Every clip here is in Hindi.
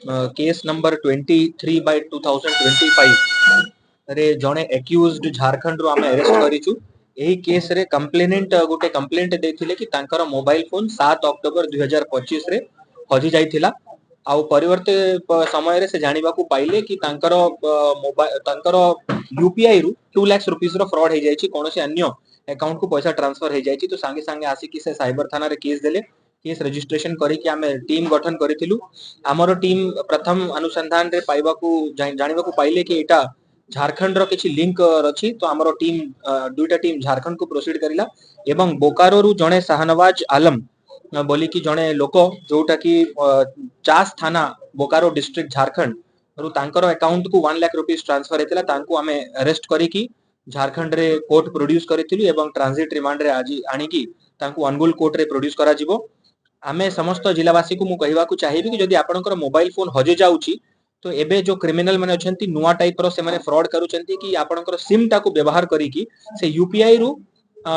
केस नंबर 23/2025 रे जणे एक्यूज्ड झारखंड रो आमे अरेस्ट करिछु। एही केस रे कंप्लेनेंट गोटे कंप्लेंट देथिले कि तांकर मोबाइल फोन 7 अक्टोबर 2025 रे हजि जाइथिला। आउ परिवर्ते समय रे से जानिबा को पाइले कि तांकर मोबाइल तांकर यूपीआई रु 2 लाख रुपीस रो फ्रॉड हे जाइछि, कोनोसी अन्य अकाउंट को पैसा ट्रांसफर हे जाइछि। तो सांगे सांगे आसी कि से साइबर थाना रे केस देले। केस रजिस्ट्रेशन करी कि आमे टीम गठन करिथिलु। हमरो टीम प्रथम अनुसंधान रे पाइबा को जानिबा को पाइले कि एटा झारखंड रो किछि लिंक अछि। तो हमरो टीम दुईटा टीम झारखंड को प्रोसीड करिला एवं बोकारो रु जणे शाहनवाज आलम बोली कि जणे लोक जोटा कि चास थाना बोकारो डिस्ट्रिक्ट झारखंड रु तांकर अकाउंट को 1 लाख रुपीस ट्रांसफर हेतिला। तांको आमे अरेस्ट करी कि झारखंड रे कोर्ट प्रोड्यूस करिथिलु एवं ट्रांजिट रिमांड रे आजि आनी कि तांको अनुगुल कोर्ट रे प्रोड्यूस करा जिवो। आमे समस्त जिलावासी को मु कहबा को चाहिबी कि जदि आपनकर मोबाइल फोन हजि जाउची तो एबे जो क्रिमिनल माने अछंती नुवा टाइप रो से माने फ्रॉड करूचंती कि आपनकर सिम टा को व्यवहार करी कि से यूपीआई रु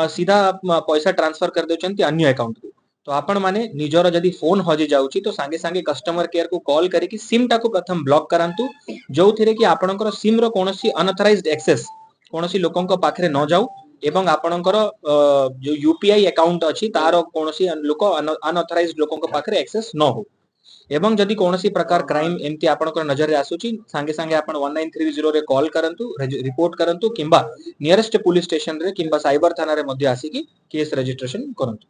सीधा पैसा ट्रांसफर कर देउचंती अन्य अकाउंट को। तो आपण माने निजर जदि फोन हजि जाउची तो सांगे सांगे कस्टमर केयर को कॉल करी कि सिम टा को प्रथम ब्लॉक करांतु, जो थिरे कि आपनकर सिम रो कोनोसी अनऑथराइज्ड एक्सेस कोनोसी लोकन को पाखरे न जाउ एवं आपनकर जो यूपीआई अकाउंट अछि तार कोनोसी लोक अनऑथराइज्ड लोकन को पाखरे एक्सेस न हो। एवं जदि कोनोसी प्रकार क्राइम एमती आपनकर नजर रे आसुची सांगे सांगे आपण 1930 रे कॉल करंतु, रिपोर्ट करंतु किंबा नियरेस्ट पुलिस स्टेशन रे किंबा साइबर थाना रे मध्ये आसी कि केस रजिस्ट्रेशन करंतु।